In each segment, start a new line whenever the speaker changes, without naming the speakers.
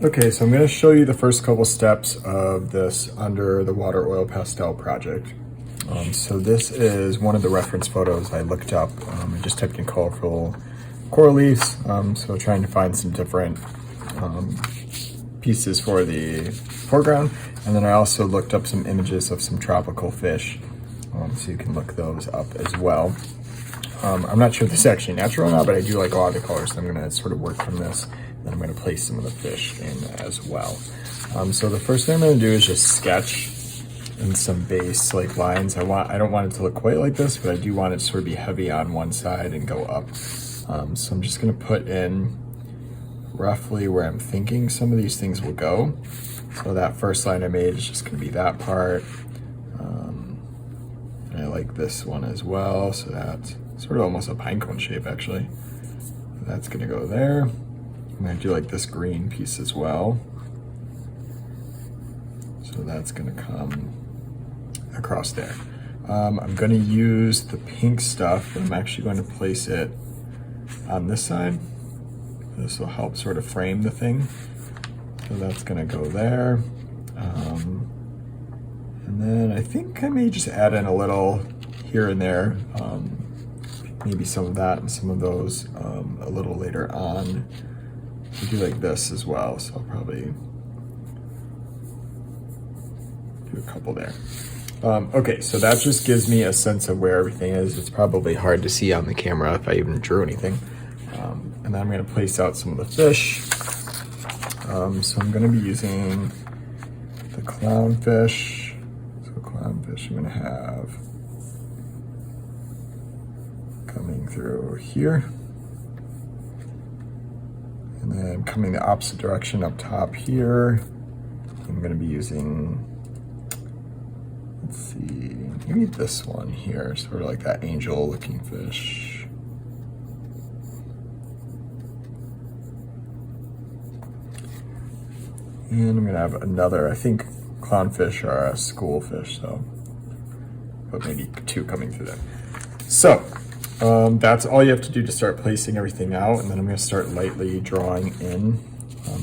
Okay, so I'm going to show you the first couple steps of this under the water oil pastel project. So this is one of the reference photos I looked up. I just typed in colorful coral reefs, so trying to find some different pieces for the foreground. And then I also looked up some images of some tropical fish, so you can look those up as well. I'm not sure if this is actually natural or not, but I do like a lot of the colors, so I'm gonna sort of work from this. Then I'm gonna place some of the fish in as well. So the first thing I'm gonna do is just sketch in some base like lines. I don't want it to look quite like this, but I do want it to sort of be heavy on one side and go up. So I'm just gonna put in roughly where I'm thinking some of these things will go. So that first line I made is just gonna be that part. And I like this one as well, so that's sort of almost a pinecone shape actually. That's gonna go there. I'm gonna do like this green piece as well. So that's gonna come across there. I'm gonna use the pink stuff, but I'm actually going to place it on this side. This will help sort of frame the thing. So that's gonna go there. And then I think I may just add in a little here and there. Maybe some of that and some of those a little later on. I do like this as well, so I'll probably do a couple there. Okay, so that just gives me a sense of where everything is. It's probably hard to see on the camera if I even drew anything. And then I'm gonna place out some of the fish. So I'm gonna be using the clownfish. So clownfish I'm gonna have coming through here. And then coming the opposite direction up top here, I'm gonna be using, let's see, maybe this one here, sort of like that angel looking fish. And I'm gonna have another, I think clownfish are a school fish, so, but maybe two coming through there. So, that's all you have to do to start placing everything out, and then I'm gonna start lightly drawing in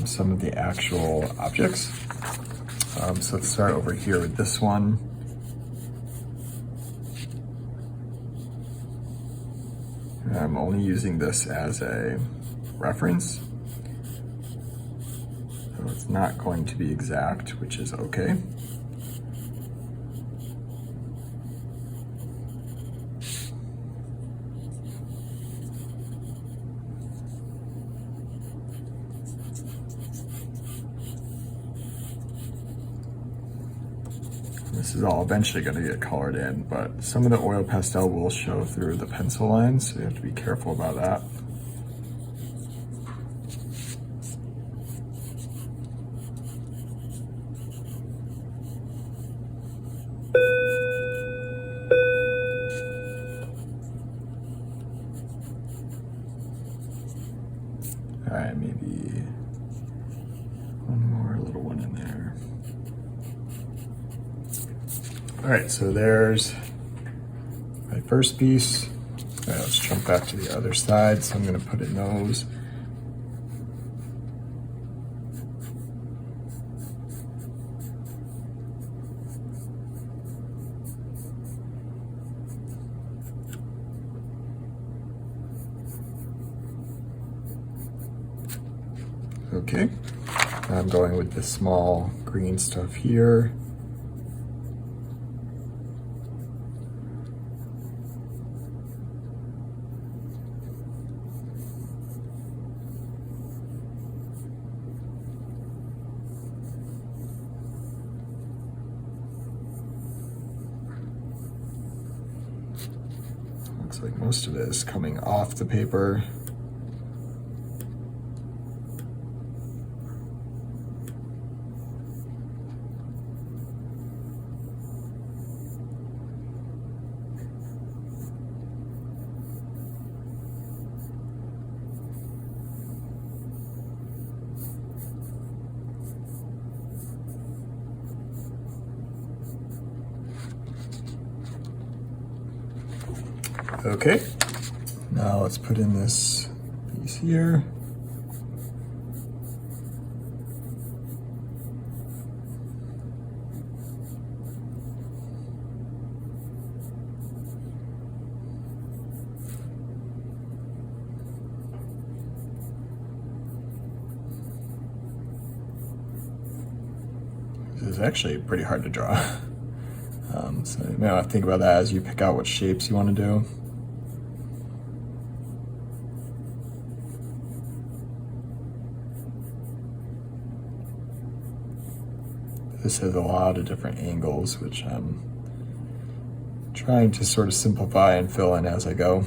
some of the actual objects. So let's start over here with this one. And I'm only using this as a reference. So it's not going to be exact, which is okay. This is all eventually going to get colored in, but some of the oil pastel will show through the pencil lines, so you have to be careful about that. All right, maybe one more little one in there. All right, so there's my first piece. All right, let's jump back to the other side. So I'm gonna put in those. Okay, now I'm going with the small green stuff here. Looks like most of it is coming off the paper. Okay, now let's put in this piece here. is actually pretty hard to draw. So you may want to think about that as you pick out what shapes you want to do. This has a lot of different angles, which I'm trying to sort of simplify and fill in as I go.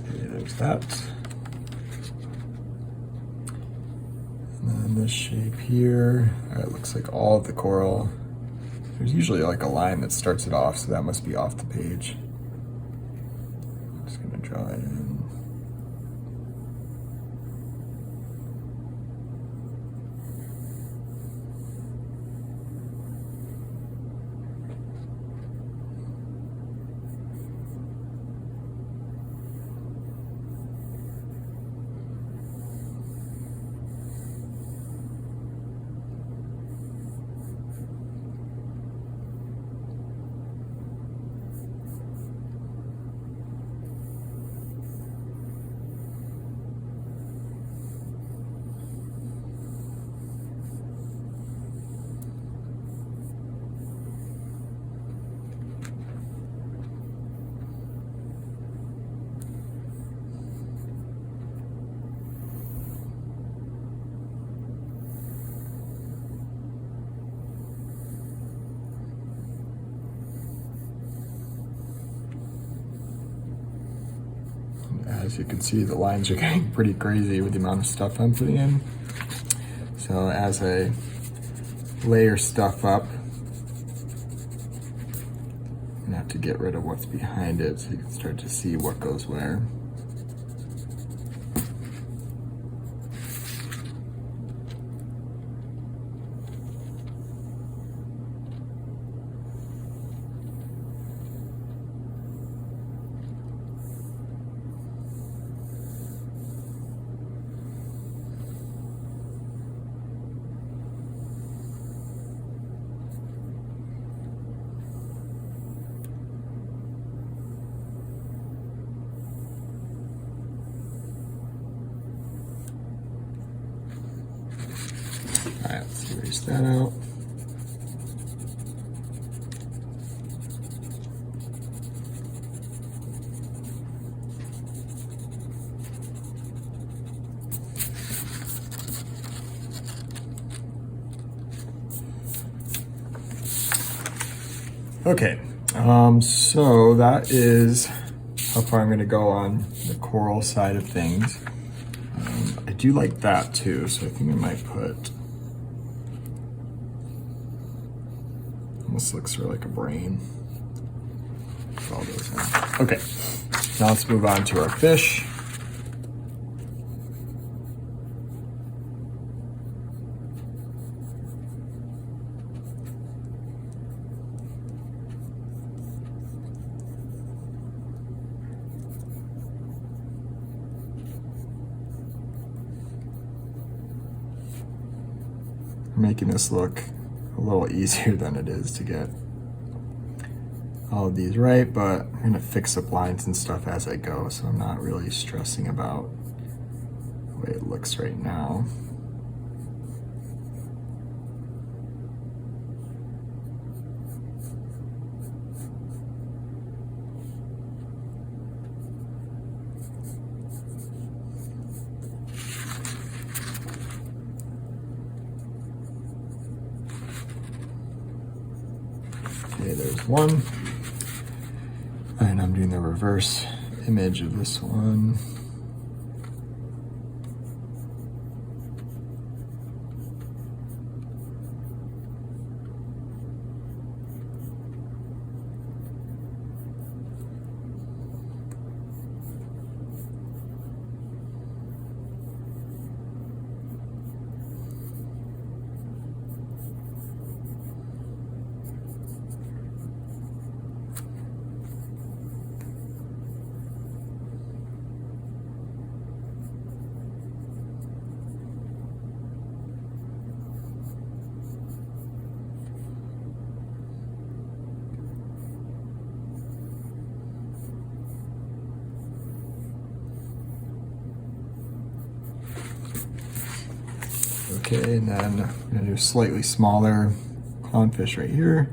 Okay, there's that. And then this shape here, it looks like all of the coral. There's usually like a line that starts it off, so that must be off the page. I'm just gonna draw it in. As you can see, the lines are getting pretty crazy with the amount of stuff I'm putting in. So as I layer stuff up, I'm gonna have to get rid of what's behind it so you can start to see what goes where. All right, let's erase that out. Okay, so that is how far I'm going to go on the coral side of things. I do like that too, so I think I might put, almost looks sort of like a brain. Put all those in. Okay, now let's move on to our fish. Making this look a little easier than it is to get all of these right, but I'm gonna fix up lines and stuff as I go, so I'm not really stressing about the way it looks right now. Okay, there's one. And I'm doing the reverse image of this one. Okay, and then I'm gonna do a slightly smaller clownfish right here.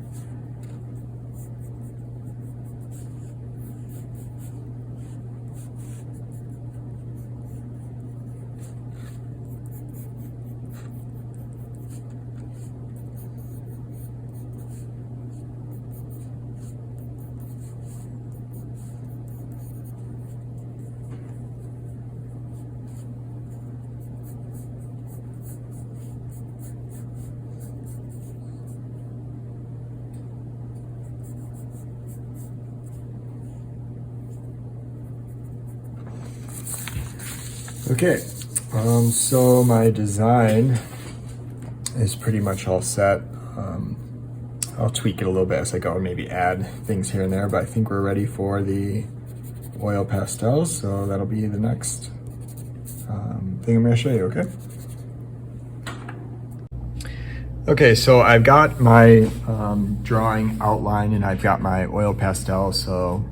Okay, so my design is pretty much all set. I'll tweak it a little bit as I go, maybe add things here and there, but I think we're ready for the oil pastels, so that'll be the next thing I'm gonna show you, okay? Okay, so I've got my drawing outline and I've got my oil pastel. So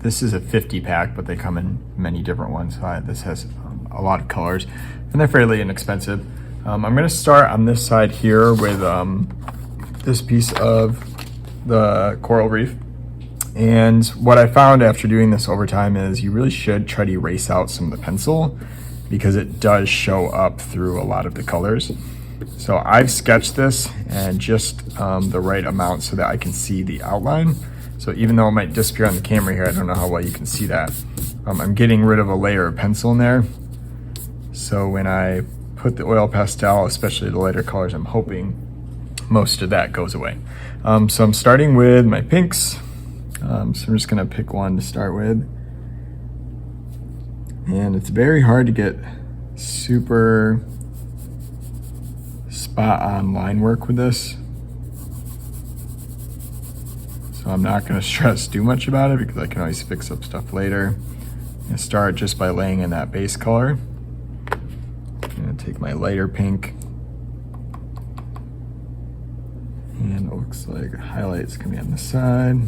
this is a 50 pack, but they come in many different ones. This has a lot of colors and they're fairly inexpensive. I'm gonna start on this side here with this piece of the coral reef. And what I found after doing this over time is you really should try to erase out some of the pencil because it does show up through a lot of the colors. So I've sketched this and just the right amount so that I can see the outline. So even though it might disappear on the camera here, I don't know how well you can see that. I'm getting rid of a layer of pencil in there. So when I put the oil pastel, especially the lighter colors, I'm hoping most of that goes away. So I'm starting with my pinks. So I'm just gonna pick one to start with. And it's very hard to get super spot on line work with this. So I'm not gonna stress too much about it because I can always fix up stuff later. I'm gonna start just by laying in that base color. I'm gonna take my lighter pink. And it looks like highlight's gonna be on the side.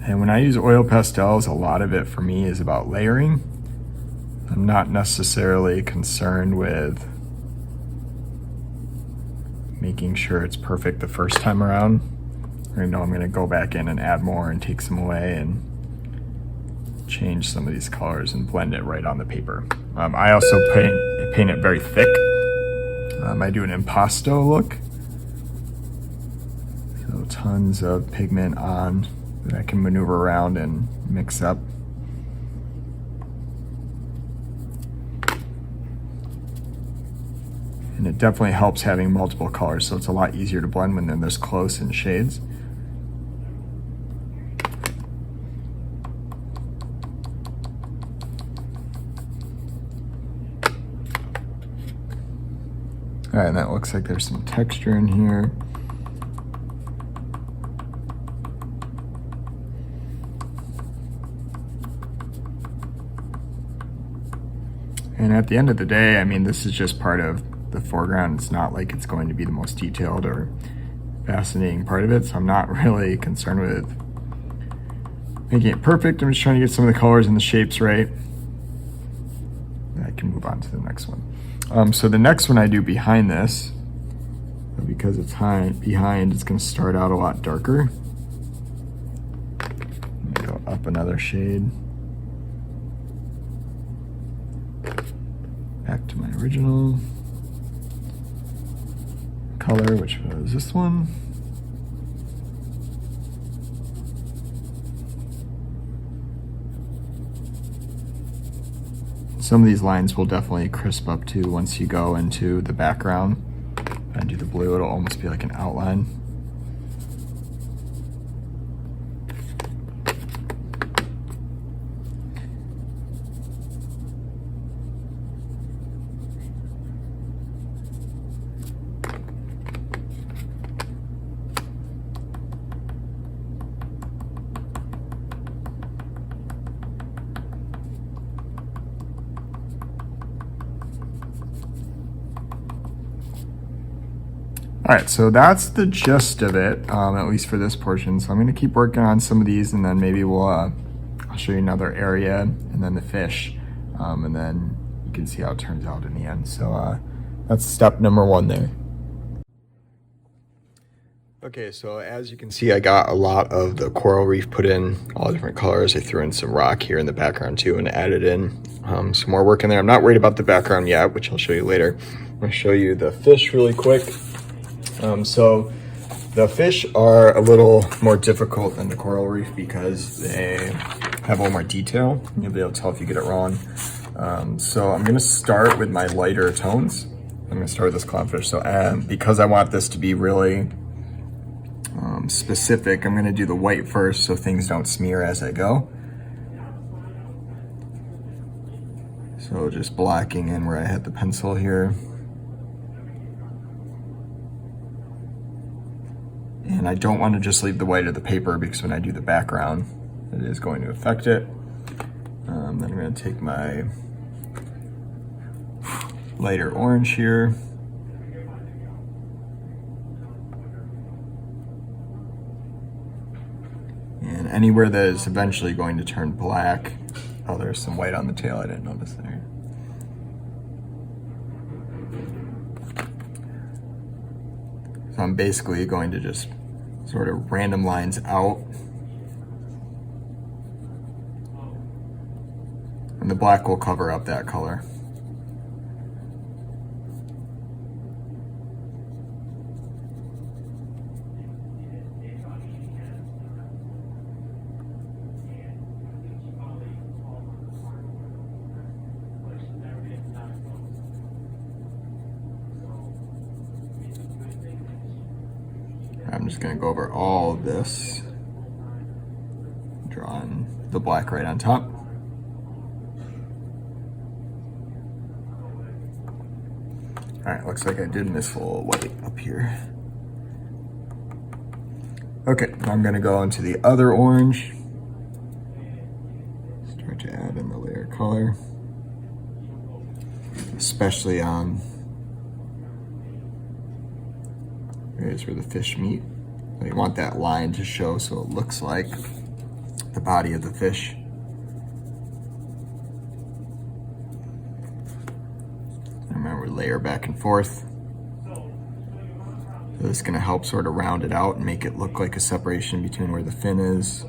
And when I use oil pastels, a lot of it for me is about layering. I'm not necessarily concerned with making sure it's perfect the first time around. I know I'm gonna go back in and add more and take some away and change some of these colors and blend it right on the paper. I also paint it very thick. I do an impasto look. So tons of pigment on that I can maneuver around and mix up. And it definitely helps having multiple colors, so it's a lot easier to blend when they're this close in shades. All right, and that looks like there's some texture in here. And at the end of the day, I mean, this is just part of the foreground. It's not like it's going to be the most detailed or fascinating part of it. So I'm not really concerned with making it perfect. I'm just trying to get some of the colors and the shapes right. I can move on to the next one. So the next one I do behind this, because it's behind, it's going to start out a lot darker. Let me go up another shade. Back to my original color, which was this one. Some of these lines will definitely crisp up too once you go into the background and do the blue. It'll almost be like an outline. All right, so that's the gist of it, at least for this portion. So I'm gonna keep working on some of these, and then maybe I'll show you another area and then the fish, and then you can see how it turns out in the end. So that's step number 1 there. Okay, so as you can see, I got a lot of the coral reef put in, all different colors. I threw in some rock here in the background too and added in some more work in there. I'm not worried about the background yet, which I'll show you later. I'm gonna show you the fish really quick. So the fish are a little more difficult than the coral reef because they have a little more detail. You'll be able to tell if you get it wrong. So I'm gonna start with my lighter tones. I'm gonna start with this clownfish. So because I want this to be really specific, I'm gonna do the white first so things don't smear as I go. So just blacking in where I had the pencil here. And I don't want to just leave the white of the paper because when I do the background, it is going to affect it. Then I'm going to take my lighter orange here. And anywhere that is eventually going to turn black. Oh, there's some white on the tail, I didn't notice there. So I'm basically going to just sort of random lines out. And the black will cover up that color. I'm just gonna go over all of this, drawing the black right on top. All right, looks like I did miss a little white up here. Okay, I'm gonna go into the other orange. Start to add in the layer color, especially on areas where the fish meet. So you want that line to show so it looks like the body of the fish. Remember, layer back and forth. So this is going to help sort of round it out and make it look like a separation between where the fin is.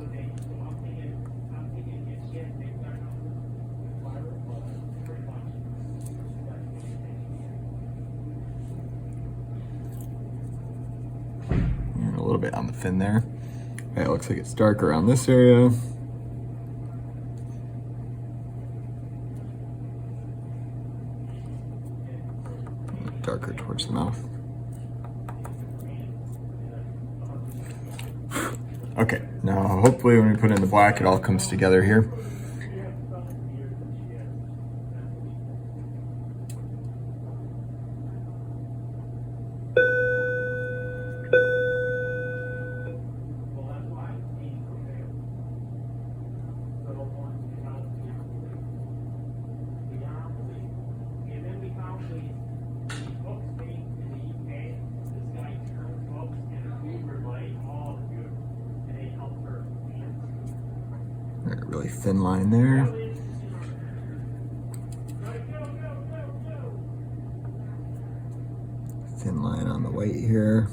And a little bit on the fin there. Okay, it looks like it's darker around this area. Darker towards the mouth. Okay, now hopefully when we put in the black, it all comes together here. Really thin line there. Thin line on the white here.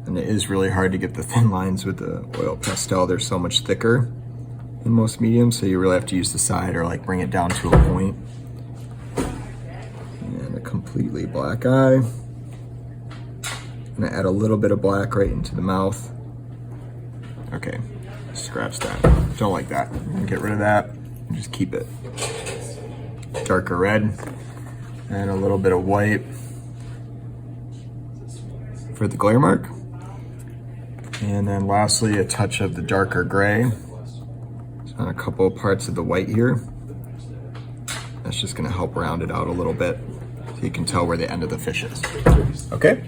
And it is really hard to get the thin lines with the oil pastel. They're so much thicker in most mediums, so you really have to use the side or like bring it down to a point. And a completely black eye. I'm gonna add a little bit of black right into the mouth. Okay, scratch that. Don't like that. I'm gonna get rid of that and just keep it darker red. And a little bit of white for the glare mark. And then lastly, a touch of the darker gray on a couple of parts of the white here. That's just gonna help round it out a little bit so you can tell where the end of the fish is. Okay?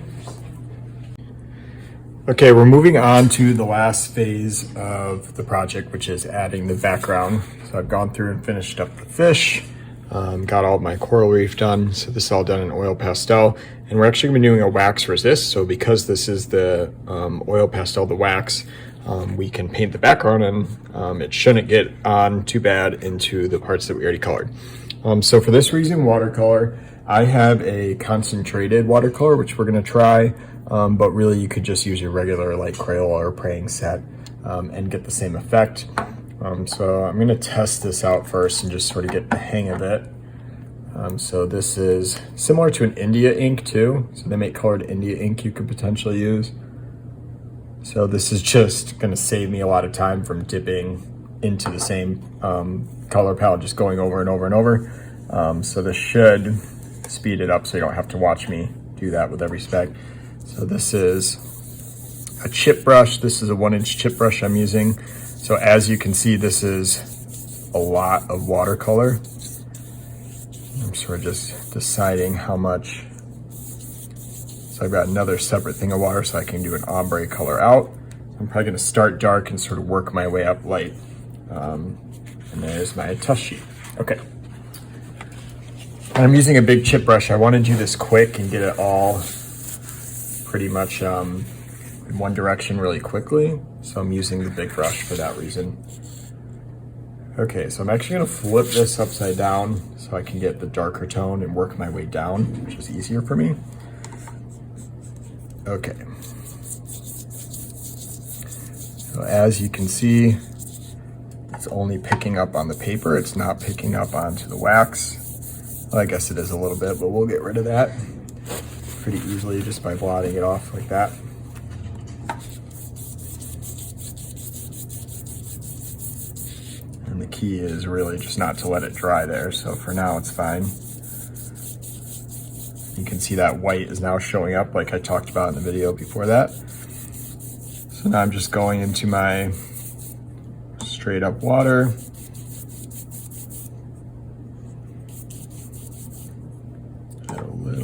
Okay, we're moving on to the last phase of the project, which is adding the background. So I've gone through and finished up the fish, got all of my coral reef done. So this is all done in oil pastel, and we're actually gonna be doing a wax resist. So because this is the oil pastel, the wax, we can paint the background and it shouldn't get on too bad into the parts that we already colored. So for this reason, watercolor, I have a concentrated watercolor, which we're gonna try. But really you could just use your regular like Crayola or praying set and get the same effect. So I'm gonna test this out first and just sort of get the hang of it. So this is similar to an India ink too. So they make colored India ink you could potentially use. So this is just gonna save me a lot of time from dipping into the same color palette, just going over and over and over. So this should speed it up so you don't have to watch me do that with every spec. So this is a chip brush. This is a 1-inch chip brush I'm using. So as you can see, this is a lot of watercolor. I'm sort of just deciding how much. So I've got another separate thing of water so I can do an ombre color out. I'm probably gonna start dark and sort of work my way up light. And there's my test sheet. Okay. And I'm using a big chip brush. I wanna do this quick and get it all pretty much in one direction really quickly. So I'm using the big brush for that reason. Okay, so I'm actually gonna flip this upside down so I can get the darker tone and work my way down, which is easier for me. Okay. So as you can see, it's only picking up on the paper. It's not picking up onto the wax. Well, I guess it is a little bit, but we'll get rid of that pretty easily just by blotting it off like that. And the key is really just not to let it dry there. So for now it's fine. You can see that white is now showing up like I talked about in the video before that. So now I'm just going into my straight up water.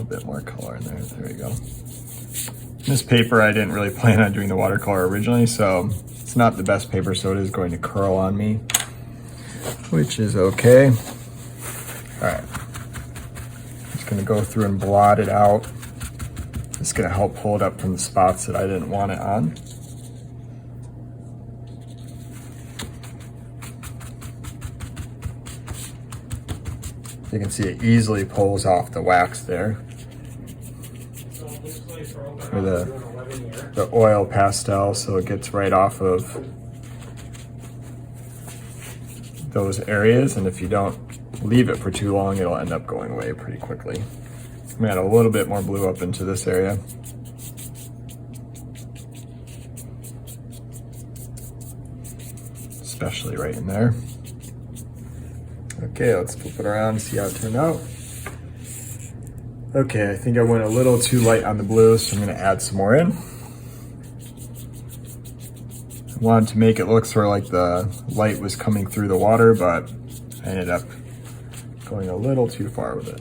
Bit more color in there. There we go. This paper, I didn't really plan on doing the watercolor originally, so it's not the best paper, so it is going to curl on me, which is okay. All right. Just gonna go through and blot it out. It's gonna help pull it up from the spots that I didn't want it on. You can see it easily pulls off the wax there. For the oil pastel, so it gets right off of those areas, and if you don't leave it for too long, it'll end up going away pretty quickly. I'm gonna add a little bit more blue up into this area. Especially right in there. Okay, let's flip it around and see how it turned out. Okay, I think I went a little too light on the blue, so I'm gonna add some more in. I wanted to make it look sort of like the light was coming through the water, but I ended up going a little too far with it.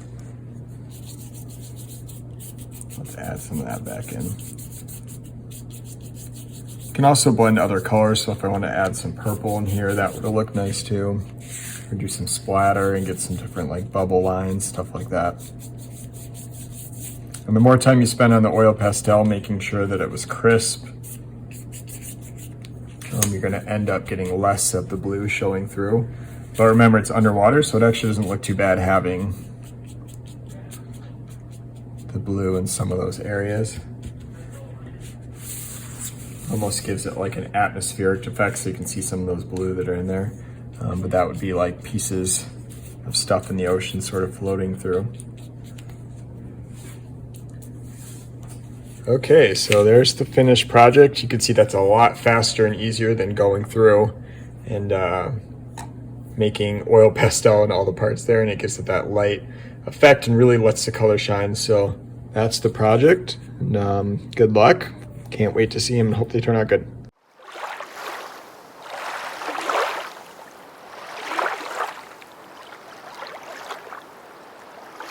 Let's add some of that back in. You can also blend other colors, so if I want to add some purple in here, that would look nice too. Or do some splatter and get some different like bubble lines, stuff like that. And the more time you spend on the oil pastel, making sure that it was crisp, you're gonna end up getting less of the blue showing through. But remember, it's underwater, so it actually doesn't look too bad having the blue in some of those areas. Almost gives it like an atmospheric effect, so you can see some of those blue that are in there. But that would be like pieces of stuff in the ocean sort of floating through. Okay, so there's the finished project. You can see that's a lot faster and easier than going through and making oil pastel in all the parts there, and it gives it that light effect and really lets the color shine. So that's the project, and good luck. Can't wait to see them and hope they turn out good.